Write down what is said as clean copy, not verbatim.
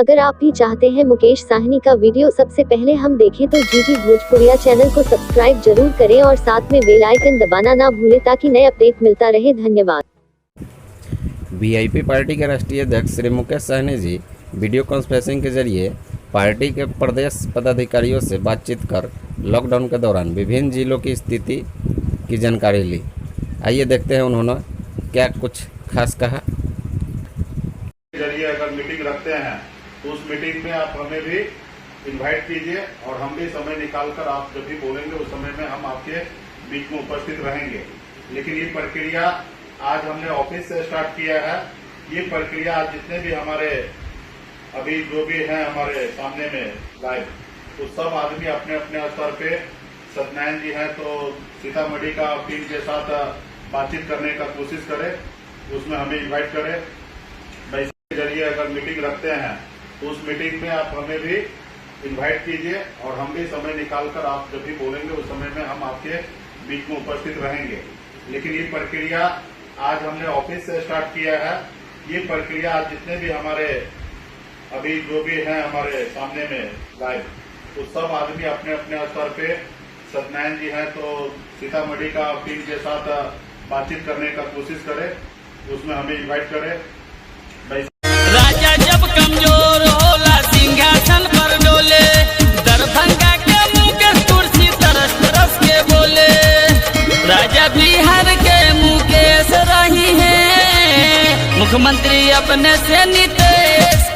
अगर आप भी चाहते हैं मुकेश साहनी का वीडियो सबसे पहले हम देखें तो जीजी भोजपुरिया चैनल को सब्सक्राइब जरूर करें और साथ में बेल आइकन दबाना ना भूलें ताकि नए अपडेट मिलता रहे। धन्यवाद। वीआईपी पार्टी के राष्ट्रीय अध्यक्ष श्री मुकेश साहनी जी वीडियो कॉन्फ्रेंसिंग के जरिए पार्टी के प्रदेश पदाधिकारियों से बातचीत कर लॉकडाउन के दौरान विभिन्न जिलों की स्थिति की जानकारी ली। आइए देखते हैं उन्होंने क्या कुछ खास कहा। जरिए अगर मीटिंग रखते हैं तो उस मीटिंग में आप हमें भी इनवाइट कीजिए और हम भी समय निकालकर आप जब भी बोलेंगे उस समय में हम आपके बीच में उपस्थित रहेंगे। लेकिन ये प्रक्रिया आज हमने ऑफिस से स्टार्ट किया है। ये प्रक्रिया आज जितने भी हमारे अभी जो भी हैं हमारे सामने में लाइव, तो सब आदमी अपने अपने स्तर पे, सत्यनारायण जी हैं तो सीतामढ़ी का टीम के साथ बातचीत करने का कोशिश करें, उसमें हमें इन्वाइट करें। जरिए अगर मीटिंग रखते हैं तो उस मीटिंग में आप हमें भी इनवाइट कीजिए और हम भी समय निकालकर आप जब भी बोलेंगे उस समय में हम आपके बीच में उपस्थित रहेंगे। लेकिन ये प्रक्रिया आज हमने ऑफिस से स्टार्ट किया है। ये प्रक्रिया आज जितने भी हमारे अभी जो भी हैं हमारे सामने में लाइव, तो सब आदमी अपने अपने स्तर पे, सत्यनारायण जी हैं तो सीतामढ़ी का टीम के साथ बातचीत करने का कोशिश करें, उसमें हमें इन्वाइट करें। राजा जब कमजोर होला सिंहासन पर डोले, दरभंगा के मुकेश कुर्सी तरस तरस के बोले। राजा बिहार के मुकेश रही है, मुख्यमंत्री अपने से नीतीश